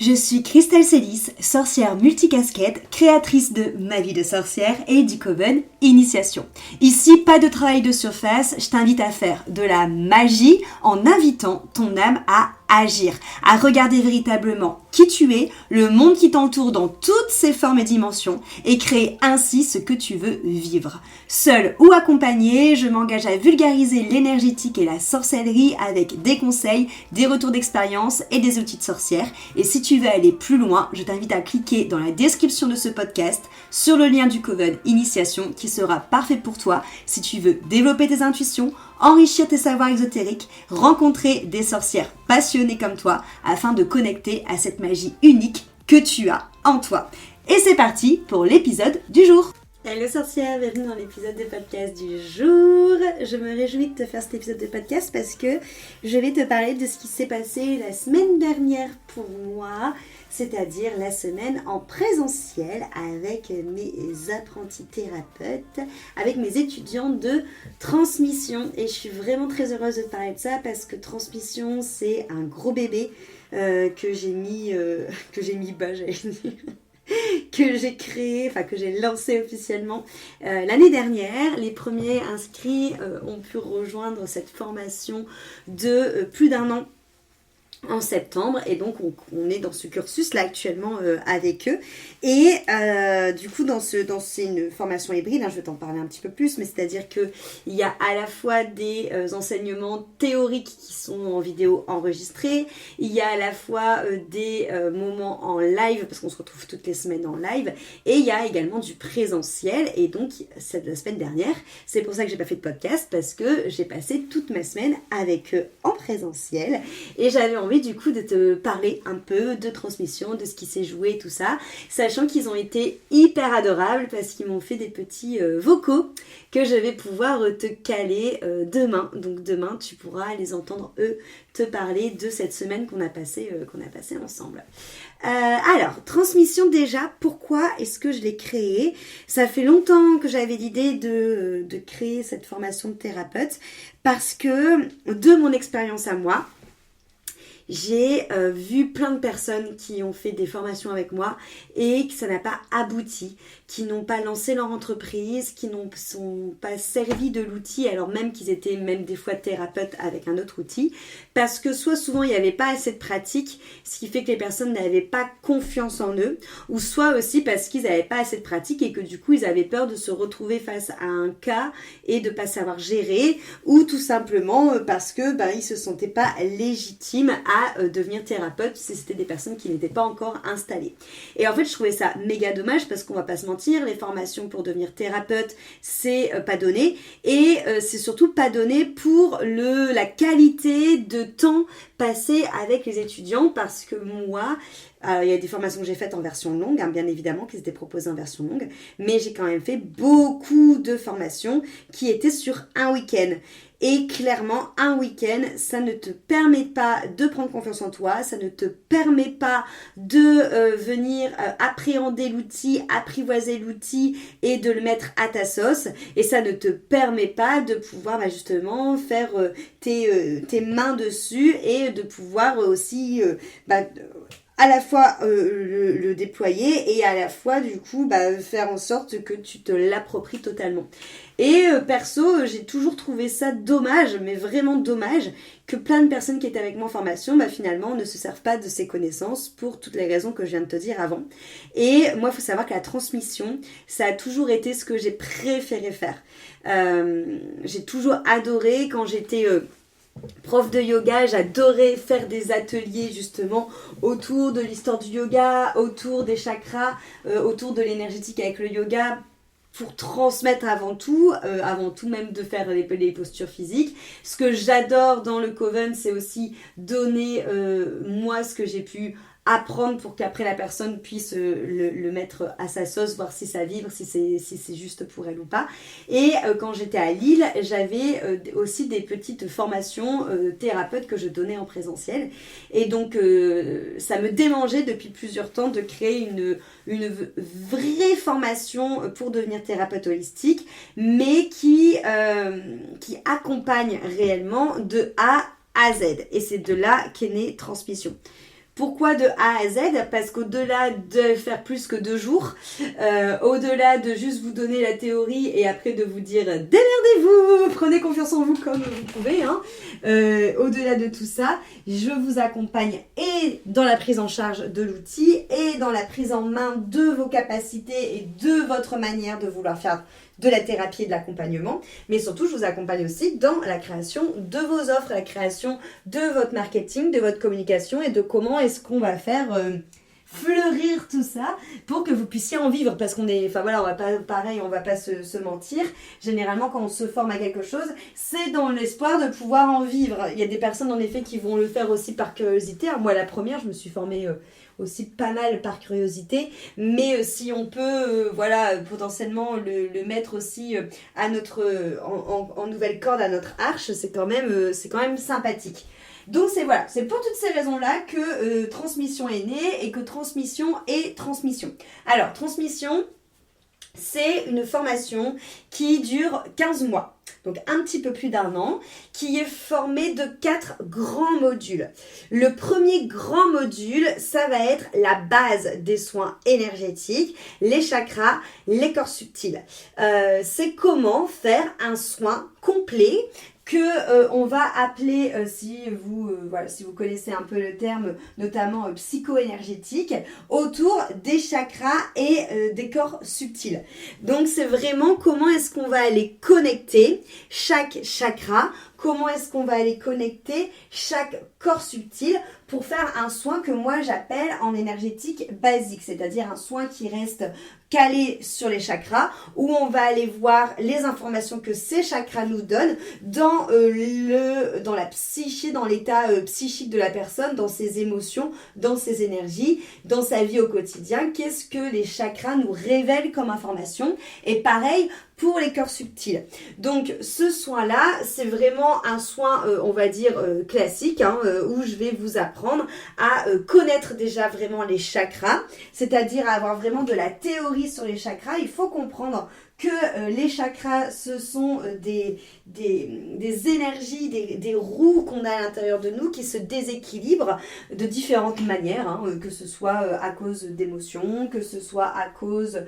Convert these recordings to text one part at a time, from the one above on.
Je suis Christelle Célis, sorcière multicasquette, créatrice de Ma vie de sorcière et du Coven Initiation. Ici, pas de travail de surface, je t'invite à faire de la magie en invitant ton âme à agir, à regarder véritablement qui tu es, le monde qui t'entoure dans toutes ses formes et dimensions et créer ainsi ce que tu veux vivre. Seule ou accompagnée, je m'engage à vulgariser l'énergétique et la sorcellerie avec des conseils, des retours d'expérience et des outils de sorcière. Et si tu veux aller plus loin, je t'invite à cliquer dans la description de ce podcast sur le lien du Coven Initiation qui sera parfait pour toi si tu veux développer tes intuitions, enrichir tes savoirs exotériques, rencontrer des sorcières passionnées comme toi afin de connecter à cette magie unique que tu as en toi. Et c'est parti pour l'épisode du jour. Hello sorcière, bienvenue dans l'épisode de podcast du jour. Je me réjouis de te faire cet épisode de podcast parce que je vais te parler de ce qui s'est passé la semaine dernière pour moi, c'est-à-dire la semaine en présentiel avec mes apprentis thérapeutes, avec mes étudiants de transmission. Et je suis vraiment très heureuse de te parler de ça parce que transmission, c'est un gros bébé que j'ai mis bas, j'allais dire. Que j'ai créé, que j'ai lancé officiellement l'année dernière. Les premiers inscrits ont pu rejoindre cette formation de plus d'un an en septembre, et donc on est dans ce cursus là actuellement avec eux, et du coup c'est une formation hybride, je vais t'en parler un petit peu plus, mais c'est à dire que il y a à la fois des enseignements théoriques qui sont en vidéo enregistrés, il y a à la fois des moments en live parce qu'on se retrouve toutes les semaines en live, et il y a également du présentiel. Et donc c'est la semaine dernière, c'est pour ça que j'ai pas fait de podcast, parce que j'ai passé toute ma semaine avec eux en présentiel et j'avais envie du coup de te parler un peu de transmission, de ce qui s'est joué, tout ça, sachant qu'ils ont été hyper adorables parce qu'ils m'ont fait des petits vocaux que je vais pouvoir te caler demain. Donc demain tu pourras les entendre eux te parler de cette semaine qu'on a passée ensemble. Alors, transmission déjà, pourquoi est-ce que je l'ai créée ? Ça fait longtemps que j'avais l'idée de créer cette formation de thérapeute parce que de mon expérience à moi, j'ai vu plein de personnes qui ont fait des formations avec moi et que ça n'a pas abouti, qui n'ont pas lancé leur entreprise, qui n'ont sont pas servi de l'outil alors même qu'ils étaient même des fois thérapeutes avec un autre outil, parce que soit souvent il n'y avait pas assez de pratique, ce qui fait que les personnes n'avaient pas confiance en eux, ou soit aussi parce qu'ils n'avaient pas assez de pratique et que du coup ils avaient peur de se retrouver face à un cas et de pas savoir gérer, ou tout simplement parce que ils se sentaient pas légitimes à devenir thérapeute si c'était des personnes qui n'étaient pas encore installées. Et en fait je trouvais ça méga dommage parce qu'on va pas se mentir, les formations pour devenir thérapeute c'est pas donné, et c'est surtout pas donné pour la qualité de temps passé avec les étudiants, parce que moi il y a des formations que j'ai faites en version longue, bien évidemment, qui étaient proposées en version longue, mais j'ai quand même fait beaucoup de formations qui étaient sur un week-end. Et clairement, un week-end, ça ne te permet pas de prendre confiance en toi, ça ne te permet pas de venir appréhender l'outil, apprivoiser l'outil et de le mettre à ta sauce. Et ça ne te permet pas de pouvoir justement faire tes mains dessus et de pouvoir aussi à la fois le déployer et à la fois du coup faire en sorte que tu te l'appropries totalement. Et perso, j'ai toujours trouvé ça dommage, mais vraiment dommage, que plein de personnes qui étaient avec moi en formation finalement ne se servent pas de ces connaissances pour toutes les raisons que je viens de te dire avant. Et moi, il faut savoir que la transmission, ça a toujours été ce que j'ai préféré faire. J'ai toujours adoré quand j'étais prof de yoga, j'adorais faire des ateliers justement autour de l'histoire du yoga, autour des chakras, autour de l'énergétique avec le yoga, pour transmettre avant tout même de faire les postures physiques. Ce que j'adore dans le Coven, c'est aussi donner moi ce que j'ai pu apprendre pour qu'après la personne puisse le mettre à sa sauce, voir si ça vibre, si c'est juste pour elle ou pas. Et quand j'étais à Lille, j'avais aussi des petites formations thérapeutes que je donnais en présentiel. Et donc ça me démangeait depuis plusieurs temps de créer une vraie formation pour devenir thérapeute holistique, mais qui accompagne réellement de A à Z. Et c'est de là qu'est née Transmission. Pourquoi de A à Z? Parce qu'au-delà de faire plus que 2 jours, au-delà de juste vous donner la théorie et après de vous dire démerdez-vous, prenez confiance en vous comme vous pouvez, hein, au-delà de tout ça, je vous accompagne et dans la prise en charge de l'outil et dans la prise en main de vos capacités et de votre manière de vouloir faire de la thérapie et de l'accompagnement, mais surtout je vous accompagne aussi dans la création de vos offres, la création de votre marketing, de votre communication et de comment est-ce qu'on va faire fleurir tout ça pour que vous puissiez en vivre, parce qu'on est, enfin voilà, on va pas, pareil, on va pas se mentir, généralement quand on se forme à quelque chose, c'est dans l'espoir de pouvoir en vivre. Il y a des personnes en effet qui vont le faire aussi par curiosité, moi la première, je me suis formée aussi pas mal par curiosité, mais si on peut voilà, potentiellement le mettre aussi à notre en nouvelle corde à notre arche, c'est quand même sympathique. Donc c'est pour toutes ces raisons-là que transmission est née et que transmission est transmission. Alors transmission, c'est une formation qui dure 15 mois, donc un petit peu plus d'1 an, qui est formée de 4 grands modules. Le premier grand module, ça va être la base des soins énergétiques, les chakras, les corps subtils. C'est comment faire un soin complet que on va appeler, si vous connaissez un peu le terme, notamment psycho-énergétique, autour des chakras et des corps subtils. Donc c'est vraiment comment est-ce qu'on va aller connecter chaque chakra, comment est-ce qu'on va aller connecter chaque corps subtil pour faire un soin que moi j'appelle en énergétique basique, c'est-à-dire un soin qui reste calé sur les chakras, où on va aller voir les informations que ces chakras nous donnent dans la psyché, dans l'état psychique de la personne, dans ses émotions, dans ses énergies, dans sa vie au quotidien. Qu'est-ce que les chakras nous révèlent comme information? Et pareil pour les corps subtils. Donc ce soin-là, c'est vraiment un soin, on va dire, classique, hein, où je vais vous apprendre à connaître déjà vraiment les chakras, c'est-à-dire à avoir vraiment de la théorie sur les chakras. Il faut comprendre que les chakras, ce sont des énergies, des roues qu'on a à l'intérieur de nous qui se déséquilibrent de différentes manières, hein, que ce soit à cause d'émotions, que ce soit à cause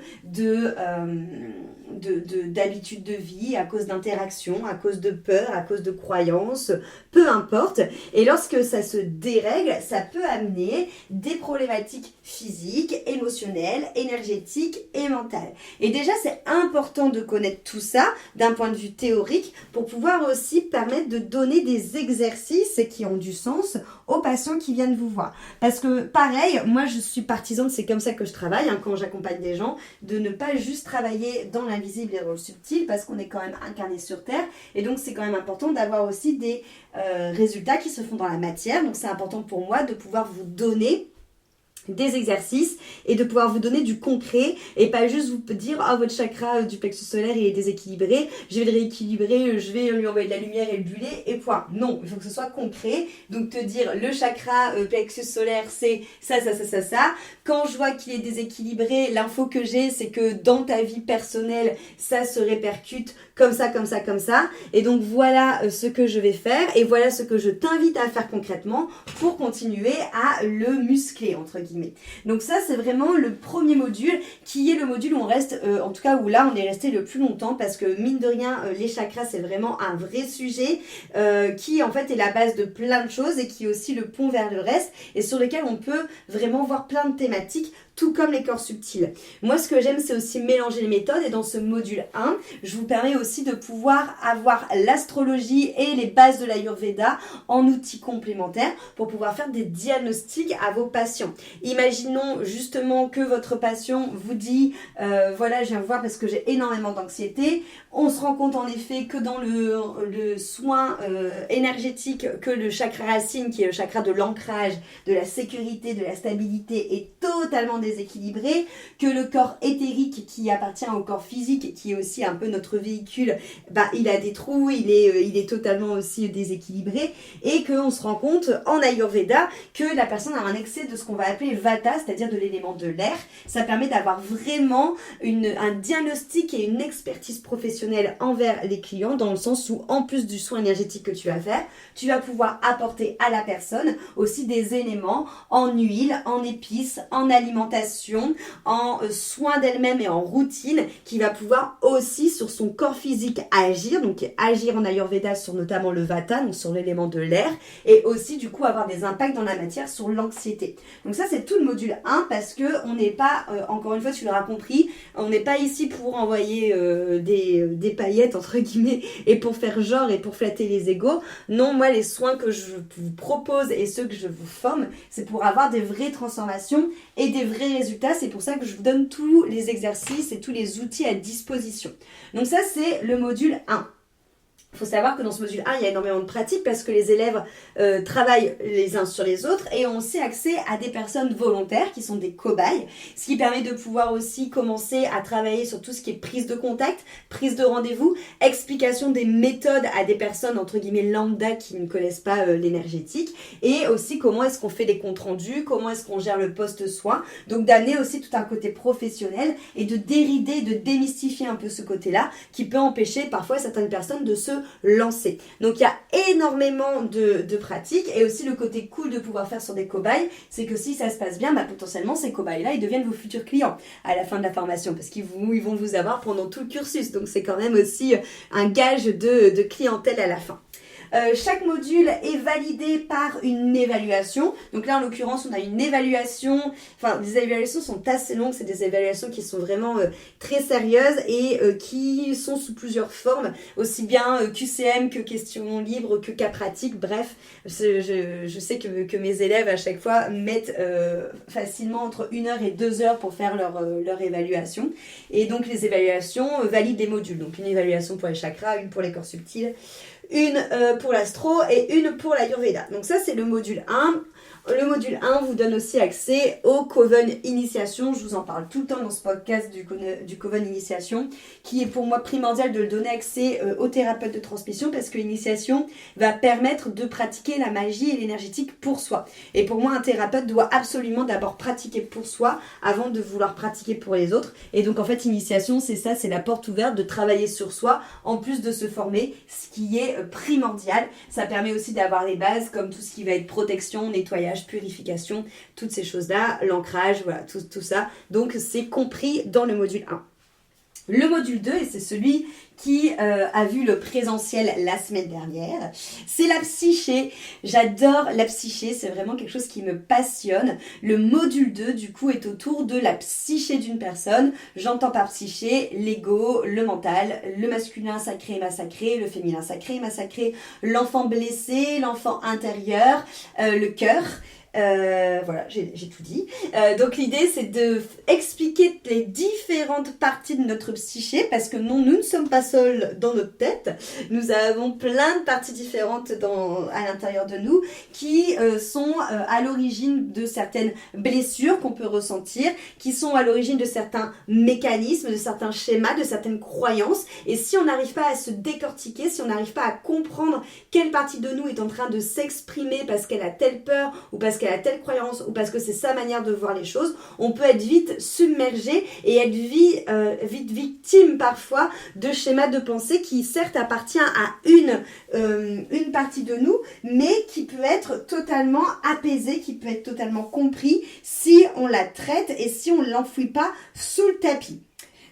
d'habitudes de vie, à cause d'interactions, à cause de peur, à cause de croyances, peu importe. Et lorsque ça se dérègle, ça peut amener des problématiques physiques, émotionnelles, énergétiques et mentales. Et déjà, c'est important de connaître tout ça d'un point de vue théorique pour pouvoir aussi permettre de donner des exercices qui ont du sens aux patients qui viennent vous voir. Parce que pareil, moi je suis partisane, c'est comme ça que je travaille, hein, quand j'accompagne des gens, de ne pas juste travailler dans l'invisible et dans le subtil, parce qu'on est quand même incarné sur Terre, et donc c'est quand même important d'avoir aussi des résultats qui se font dans la matière. Donc c'est important pour moi de pouvoir vous donner des exercices et de pouvoir vous donner du concret et pas juste vous dire votre chakra du plexus solaire il est déséquilibré, je vais le rééquilibrer, je vais lui envoyer de la lumière et le buller et point. Non, il faut que ce soit concret. Donc te dire le chakra plexus solaire c'est ça. Quand je vois qu'il est déséquilibré, l'info que j'ai c'est que dans ta vie personnelle ça se répercute comme ça. Et donc voilà ce que je vais faire et voilà ce que je t'invite à faire concrètement pour continuer à le muscler entre guillemets. Donc ça c'est vraiment le premier module qui est le module où on reste, en tout cas où là on est resté le plus longtemps, parce que mine de rien les chakras c'est vraiment un vrai sujet qui en fait est la base de plein de choses et qui est aussi le pont vers le reste et sur lequel on peut vraiment voir plein de thématiques, tout comme les corps subtils. Moi, ce que j'aime, c'est aussi mélanger les méthodes. Et dans ce module 1, je vous permets aussi de pouvoir avoir l'astrologie et les bases de l'Ayurveda en outils complémentaires pour pouvoir faire des diagnostics à vos patients. Imaginons justement que votre patient vous dit voilà, je viens vous voir parce que j'ai énormément d'anxiété. On se rend compte en effet que dans le soin énergétique, que le chakra racine, qui est le chakra de l'ancrage, de la sécurité, de la stabilité, est totalement déséquilibrés, que le corps éthérique qui appartient au corps physique et qui est aussi un peu notre véhicule, il a des trous, il est totalement aussi déséquilibré, et qu'on se rend compte en Ayurveda que la personne a un excès de ce qu'on va appeler Vata, c'est-à-dire de l'élément de l'air. Ça permet d'avoir vraiment un diagnostic et une expertise professionnelle envers les clients, dans le sens où en plus du soin énergétique que tu vas faire, tu vas pouvoir apporter à la personne aussi des éléments en huile, en épices, en alimentation, en soins d'elle-même et en routine, qui va pouvoir aussi sur son corps physique agir, donc agir en Ayurveda sur notamment le Vata, donc sur l'élément de l'air, et aussi du coup avoir des impacts dans la matière sur l'anxiété. Donc ça c'est tout le module 1, parce que on n'est pas, encore une fois tu l'auras compris, on n'est pas ici pour envoyer des paillettes entre guillemets et pour faire genre et pour flatter les égos. Non, moi les soins que je vous propose et ceux que je vous forme, c'est pour avoir des vraies transformations et des vrais résultats. C'est pour ça que je vous donne tous les exercices et tous les outils à disposition. Donc ça c'est le module 1. Il faut savoir que dans ce module 1, il y a énormément de pratiques parce que les élèves travaillent les uns sur les autres et ont aussi accès à des personnes volontaires qui sont des cobayes, ce qui permet de pouvoir aussi commencer à travailler sur tout ce qui est prise de contact, prise de rendez-vous, explication des méthodes à des personnes entre guillemets lambda qui ne connaissent pas l'énergétique, et aussi comment est-ce qu'on fait des comptes rendus, comment est-ce qu'on gère le post-soin, donc d'amener aussi tout un côté professionnel et de dérider, de démystifier un peu ce côté-là qui peut empêcher parfois certaines personnes de se lancer. Donc il y a énormément de pratiques, et aussi le côté cool de pouvoir faire sur des cobayes, c'est que si ça se passe bien, potentiellement ces cobayes-là, ils deviennent vos futurs clients à la fin de la formation, parce qu'ils vont vous avoir pendant tout le cursus. Donc c'est quand même aussi un gage de clientèle à la fin. Chaque module est validé par une évaluation. Donc là, en l'occurrence, on a une évaluation. Enfin, les évaluations sont assez longues. C'est des évaluations qui sont vraiment très sérieuses et qui sont sous plusieurs formes, aussi bien QCM que questions libres que cas pratiques. Bref, je sais que mes élèves à chaque fois mettent facilement entre 1 heure et 2 heures pour faire leur évaluation. Et donc les évaluations valident les modules. Donc une évaluation pour les chakras, une pour les corps subtils, une pour l'astro et une pour l'Ayurveda. Donc ça c'est le module 1. Le module 1 vous donne aussi accès au Coven Initiation. Je vous en parle tout le temps dans ce podcast du Coven Initiation, qui est pour moi primordial de le donner accès aux thérapeutes de transmission, parce que l'initiation va permettre de pratiquer la magie et l'énergétique pour soi. Et pour moi, un thérapeute doit absolument d'abord pratiquer pour soi avant de vouloir pratiquer pour les autres. Et donc en fait, initiation, c'est ça, c'est la porte ouverte de travailler sur soi en plus de se former, ce qui est primordial. Ça permet aussi d'avoir les bases comme tout ce qui va être protection, nettoyage, purification, toutes ces choses-là, l'ancrage, voilà, tout ça. Donc c'est compris dans le module 1. Le module 2, et c'est celui qui a vu le présentiel la semaine dernière, c'est la psyché. J'adore la psyché, c'est vraiment quelque chose qui me passionne. Le module 2, du coup, est autour de la psyché d'une personne. J'entends par psyché l'ego, le mental, le masculin sacré et massacré, le féminin sacré et massacré, l'enfant blessé, l'enfant intérieur, le cœur. Voilà, j'ai tout dit. Donc l'idée c'est de expliquer les différentes parties de notre psyché, parce que non, nous ne sommes pas seuls dans notre tête. Nous avons plein de parties différentes à l'intérieur de nous qui sont à l'origine de certaines blessures qu'on peut ressentir, qui sont à l'origine de certains mécanismes, de certains schémas, de certaines croyances. Et si on n'arrive pas à se décortiquer, si on n'arrive pas à comprendre quelle partie de nous est en train de s'exprimer parce qu'elle a telle peur ou parce qu'elle a telle croyance ou parce que c'est sa manière de voir les choses, on peut être vite submergé et être vite victime parfois de schémas de pensée qui certes appartient à une partie de nous, mais qui peut être totalement apaisé, qui peut être totalement compris si on la traite et si on ne l'enfouit pas sous le tapis.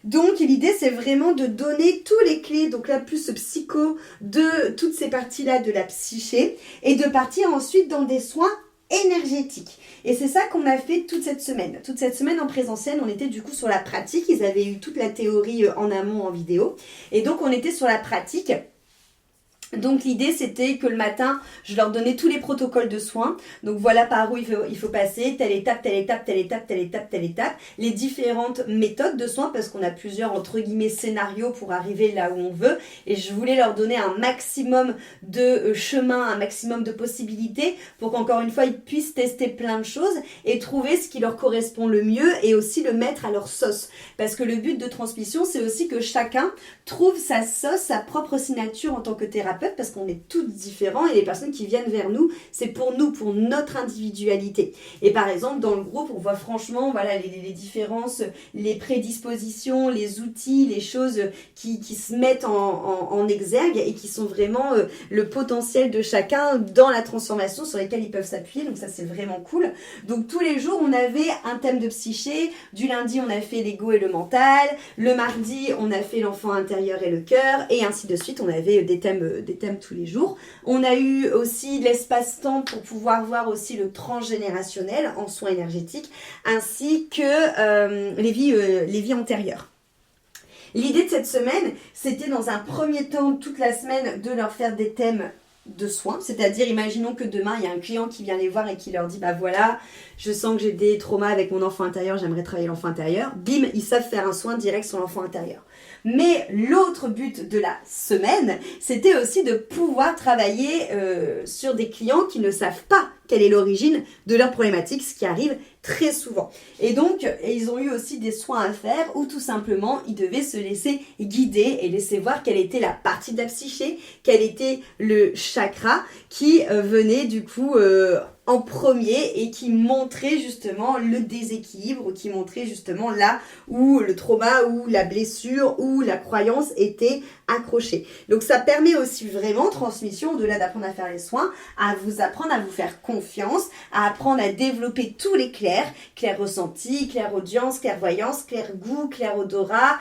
Donc l'idée c'est vraiment de donner tous les clés, donc là plus psycho, de toutes ces parties-là de la psyché, et de partir ensuite dans des soins énergétique. Et c'est ça qu'on a fait toute cette semaine. Toute cette semaine en présentiel, on était du coup sur la pratique. Ils avaient eu toute la théorie en amont en vidéo. Et donc on était sur la pratique. Donc l'idée c'était que le matin, je leur donnais tous les protocoles de soins. Donc voilà par où il faut passer, telle étape, telle étape, telle étape, telle étape, telle étape. Les différentes méthodes de soins parce qu'on a plusieurs entre guillemets scénarios pour arriver là où on veut. Et je voulais leur donner un maximum de chemins, un maximum de possibilités pour qu'encore une fois ils puissent tester plein de choses et trouver ce qui leur correspond le mieux et aussi le mettre à leur sauce. Parce que le but de transmission c'est aussi que chacun trouve sa sauce, sa propre signature en tant que thérapeute parce qu'on est tous différents et les personnes qui viennent vers nous, c'est pour nous, pour notre individualité. Et par exemple, dans le groupe, on voit franchement voilà, les différences, les prédispositions, les outils, les choses qui se mettent en exergue et qui sont vraiment le potentiel de chacun dans la transformation sur lesquelles ils peuvent s'appuyer. Donc ça, c'est vraiment cool. Donc tous les jours, on avait un thème de psyché. Du lundi, on a fait l'ego et le mental. Le mardi, on a fait l'enfant intérieur et le cœur. Et ainsi de suite, on avait des thèmes tous les jours. On a eu aussi l'espace-temps pour pouvoir voir aussi le transgénérationnel en soins énergétiques, ainsi que les vies antérieures. L'idée de cette semaine, c'était dans un premier temps, toute la semaine, de leur faire des thèmes de soins, c'est-à-dire imaginons que demain il y a un client qui vient les voir et qui leur dit bah voilà, je sens que j'ai des traumas avec mon enfant intérieur, j'aimerais travailler l'enfant intérieur, bim, ils savent faire un soin direct sur l'enfant intérieur. Mais l'autre but de la semaine, c'était aussi de pouvoir travailler sur des clients qui ne savent pas quelle est l'origine de leur problématique, ce qui arrive très souvent. Et donc, ils ont eu aussi des soins à faire où tout simplement, ils devaient se laisser guider et laisser voir quelle était la partie de la psyché, quel était le chakra qui venait du coup en premier et qui montrait justement le déséquilibre, qui montrait justement là où le trauma, où la blessure, où la croyance était accrochée. Donc ça permet aussi vraiment, transmission, au-delà d'apprendre à faire les soins, à vous apprendre à vous faire confiance, à apprendre à développer tous les clairs ressenti, clair audience, clairvoyance, clair goût, clair odorat,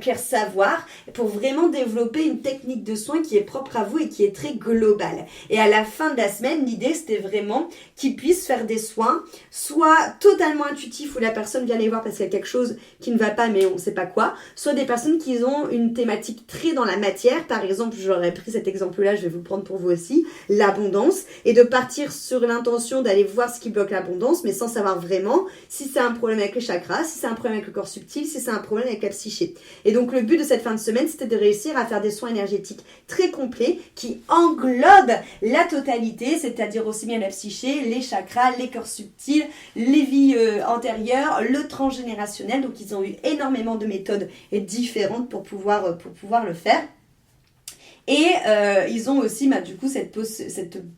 clair savoir, pour vraiment développer une technique de soins qui est propre à vous et qui est très globale. Et à la fin de la semaine, l'idée c'était vraiment qu'ils puissent faire des soins, soit totalement intuitifs où la personne vient les voir parce qu'il y a quelque chose qui ne va pas mais on ne sait pas quoi, soit des personnes qui ont une thématique très dans la matière, par exemple j'aurais pris cet exemple-là, je vais vous le prendre pour vous aussi, l'abondance, et de partir sur l'intention d'aller voir ce qui bloque l'abondance, mais sans savoir vraiment si c'est un problème avec les chakras, si c'est un problème avec le corps subtil, si c'est un problème avec la psyché. Et donc le but de cette fin de semaine, c'était de réussir à faire des soins énergétiques très complets qui englobent la totalité, c'est-à-dire aussi bien la psyché, les chakras, les corps subtils, les vies antérieures, le transgénérationnel. Donc ils ont eu énormément de méthodes différentes pour pouvoir le faire. Et ils ont aussi du coup cette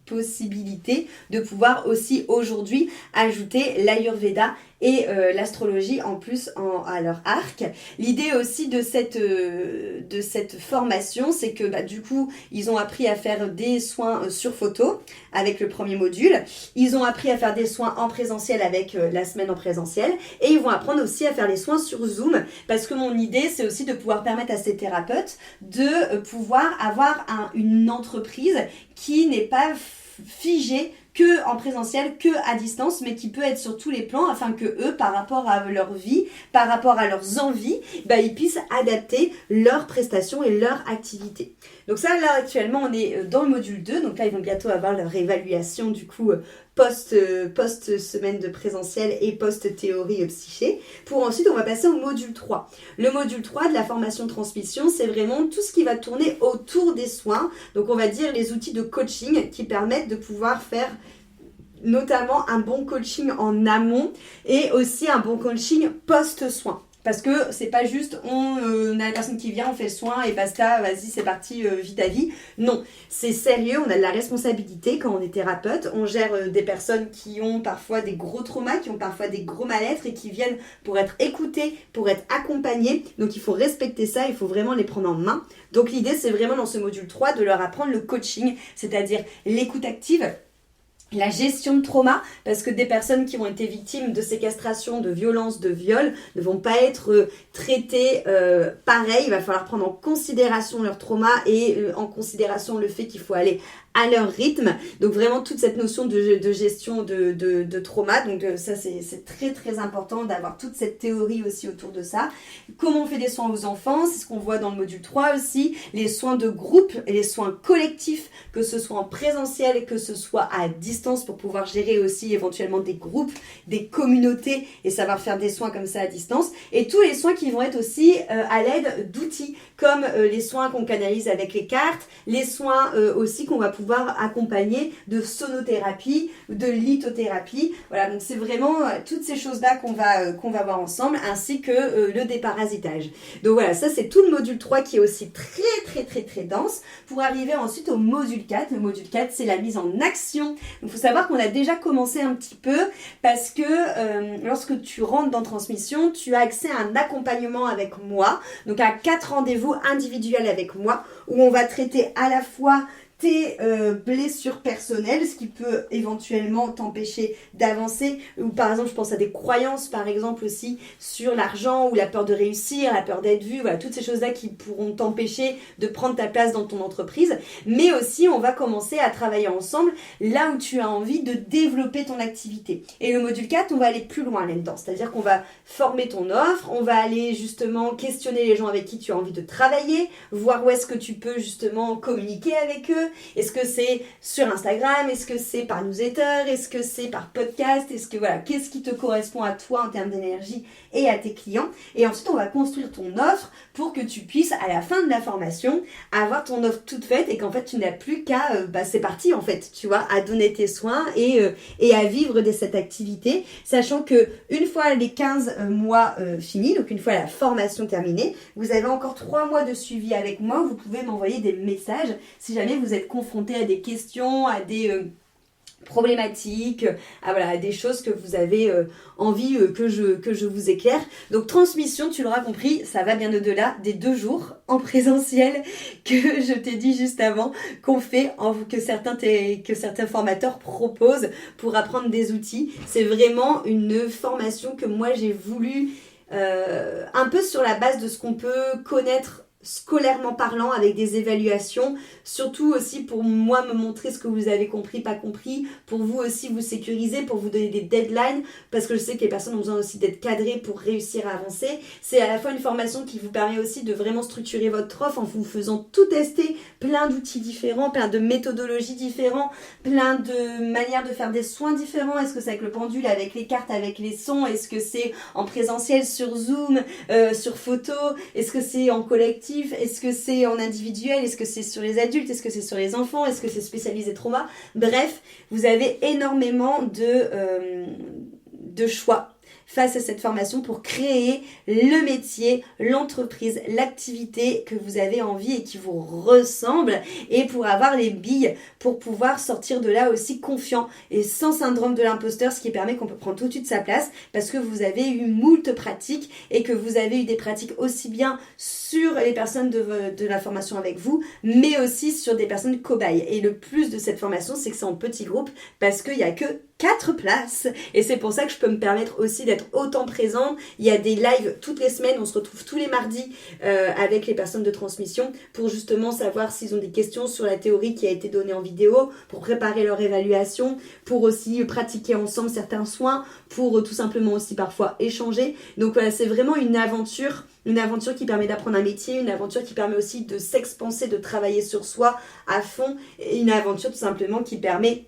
possibilité de pouvoir aussi aujourd'hui ajouter l'Ayurveda et l'astrologie en plus à leur arc. L'idée aussi de cette formation, c'est que du coup, ils ont appris à faire des soins sur photo avec le premier module. Ils ont appris à faire des soins en présentiel avec la semaine en présentiel. Et ils vont apprendre aussi à faire les soins sur Zoom parce que mon idée, c'est aussi de pouvoir permettre à ces thérapeutes de pouvoir avoir une entreprise qui n'est pas figée que en présentiel, que à distance, mais qui peut être sur tous les plans afin que eux, par rapport à leur vie, par rapport à leurs envies, ils puissent adapter leurs prestations et leur activité. Donc ça, là, actuellement, on est dans le module 2, donc là, ils vont bientôt avoir leur évaluation, du coup, post-semaine de présentiel et post-théorie psyché. Pour ensuite, on va passer au module 3. Le module 3 de la formation transmission, c'est vraiment tout ce qui va tourner autour des soins. Donc, on va dire les outils de coaching qui permettent de pouvoir faire notamment un bon coaching en amont et aussi un bon coaching post-soin. Parce que c'est pas juste on a la personne qui vient, on fait le soin et basta, vas-y c'est parti, vis ta vie. Non, c'est sérieux, on a de la responsabilité quand on est thérapeute. On gère des personnes qui ont parfois des gros traumas, qui ont parfois des gros mal-être et qui viennent pour être écoutées, pour être accompagnées. Donc il faut respecter ça, il faut vraiment les prendre en main. Donc l'idée c'est vraiment dans ce module 3 de leur apprendre le coaching, c'est-à-dire l'écoute active, la gestion de trauma, parce que des personnes qui ont été victimes de séquestration, de violence, de viol, ne vont pas être traitées pareil. Il va falloir prendre en considération leur trauma et en considération le fait qu'il faut aller à leur rythme. Donc vraiment toute cette notion de gestion de trauma. Donc ça c'est très très important d'avoir toute cette théorie aussi autour de ça. Comment on fait des soins aux enfants, c'est ce qu'on voit dans le module 3 aussi. Les soins de groupe et les soins collectifs, que ce soit en présentiel, que ce soit à distance pour pouvoir gérer aussi éventuellement des groupes, des communautés et savoir faire des soins comme ça à distance. Et tous les soins qui vont être aussi à l'aide d'outils comme les soins qu'on canalise avec les cartes, les soins aussi qu'on va pouvoir accompagner de sonothérapie, de lithothérapie. Voilà, donc c'est vraiment toutes ces choses-là qu'on va voir ensemble, ainsi que le déparasitage. Donc voilà, ça c'est tout le module 3 qui est aussi très très très très dense, pour arriver ensuite au module 4. Le module 4, c'est la mise en action. Donc il faut savoir qu'on a déjà commencé un petit peu, parce que lorsque tu rentres dans Transmission, tu as accès à un accompagnement avec moi, donc à 4 rendez-vous individuels avec moi, où on va traiter à la fois tes blessures personnelles, ce qui peut éventuellement t'empêcher d'avancer, ou par exemple je pense à des croyances par exemple aussi sur l'argent, ou la peur de réussir, la peur d'être vu, voilà, toutes ces choses là qui pourront t'empêcher de prendre ta place dans ton entreprise. Mais aussi on va commencer à travailler ensemble là où tu as envie de développer ton activité. Et le module 4, on va aller plus loin là-dedans, c'est-à-dire qu'on va former ton offre, on va aller justement questionner les gens avec qui tu as envie de travailler, voir où est-ce que tu peux justement communiquer avec eux. Est-ce que c'est sur Instagram? Est-ce que c'est par newsletter? Est-ce que c'est par podcast? Est-ce que voilà, qu'est-ce qui te correspond à toi en termes d'énergie et à tes clients? Et ensuite, on va construire ton offre pour que tu puisses, à la fin de la formation, avoir ton offre toute faite et qu'en fait, tu n'as plus qu'à, c'est parti en fait, tu vois, à donner tes soins et à vivre de cette activité, sachant que une fois les 15 mois finis, donc une fois la formation terminée, vous avez encore 3 mois de suivi avec moi. Vous pouvez m'envoyer des messages si jamais vous êtes confronté à des questions, à des problématiques, à des choses que vous avez envie que je vous éclaire. Donc Transmission, tu l'auras compris, ça va bien au-delà des 2 jours en présentiel que je t'ai dit juste avant qu'on fait, que certains formateurs proposent pour apprendre des outils. C'est vraiment une formation que moi j'ai voulu un peu sur la base de ce qu'on peut connaître scolairement parlant, avec des évaluations, surtout aussi pour moi me montrer ce que vous avez compris, pas compris, pour vous aussi vous sécuriser, pour vous donner des deadlines, parce que je sais que les personnes ont besoin aussi d'être cadrées pour réussir à avancer. C'est à la fois une formation qui vous permet aussi de vraiment structurer votre offre en vous faisant tout tester, plein d'outils différents, plein de méthodologies différentes, plein de manières de faire des soins différents. Est-ce que c'est avec le pendule, avec les cartes, avec les sons? Est-ce que c'est en présentiel, sur Zoom, sur photo? Est-ce que c'est en collectif? Est-ce que c'est en individuel? Est-ce que c'est sur les adultes? Est-ce que c'est sur les enfants? Est-ce que c'est spécialisé trauma? Bref, vous avez énormément de choix face à cette formation pour créer le métier, l'entreprise, l'activité que vous avez envie et qui vous ressemble, et pour avoir les billes pour pouvoir sortir de là aussi confiant et sans syndrome de l'imposteur, ce qui permet qu'on peut prendre tout de suite sa place parce que vous avez eu moult pratiques et que vous avez eu des pratiques aussi bien sur les personnes de la formation avec vous, mais aussi sur des personnes cobayes. Et le plus de cette formation, c'est que c'est en petit groupe parce qu'il n'y a que 4 places, et c'est pour ça que je peux me permettre aussi d'être autant présente. Il y a des lives toutes les semaines, on se retrouve tous les mardis avec les personnes de Transmission pour justement savoir s'ils ont des questions sur la théorie qui a été donnée en vidéo, pour préparer leur évaluation, pour aussi pratiquer ensemble certains soins, pour tout simplement aussi parfois échanger. Donc voilà, c'est vraiment une aventure qui permet d'apprendre un métier, une aventure qui permet aussi de s'expanser, de travailler sur soi à fond, et une aventure tout simplement qui permet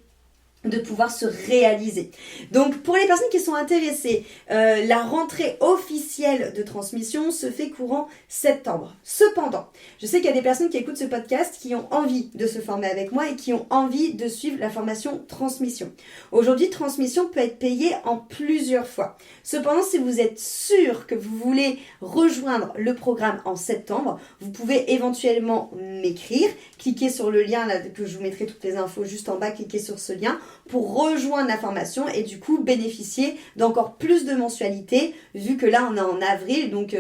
de pouvoir se réaliser. Donc pour les personnes qui sont intéressées, la rentrée officielle de Transmission se fait courant septembre. Cependant, je sais qu'il y a des personnes qui écoutent ce podcast qui ont envie de se former avec moi et qui ont envie de suivre la formation Transmission. Aujourd'hui, Transmission peut être payée en plusieurs fois. Cependant, si vous êtes sûr que vous voulez rejoindre le programme en septembre, vous pouvez éventuellement m'écrire, cliquez sur le lien là, que je vous mettrai toutes les infos juste en bas, cliquez sur ce lien pour rejoindre la formation et du coup bénéficier d'encore plus de mensualités, vu que là on est en avril, donc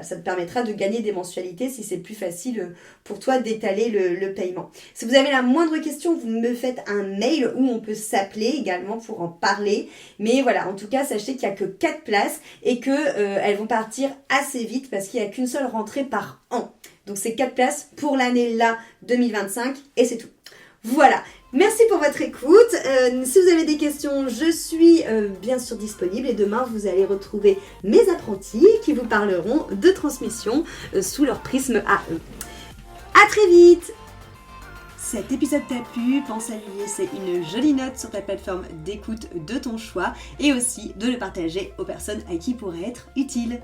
ça te permettra de gagner des mensualités si c'est plus facile pour toi d'étaler le paiement. Si vous avez la moindre question, vous me faites un mail ou on peut s'appeler également pour en parler. Mais voilà, en tout cas, sachez qu'il n'y a que 4 places et que elles vont partir assez vite parce qu'il n'y a qu'une seule rentrée par an. Donc c'est 4 places pour l'année là 2025 et c'est tout. Voilà, merci pour votre écoute. Si vous avez des questions, je suis bien sûr disponible et demain vous allez retrouver mes apprentis qui vous parleront de transmission sous leur prisme à eux. À très vite! Cet épisode t'a plu, pense à lui laisser une jolie note sur ta plateforme d'écoute de ton choix et aussi de le partager aux personnes à qui il pourrait être utile.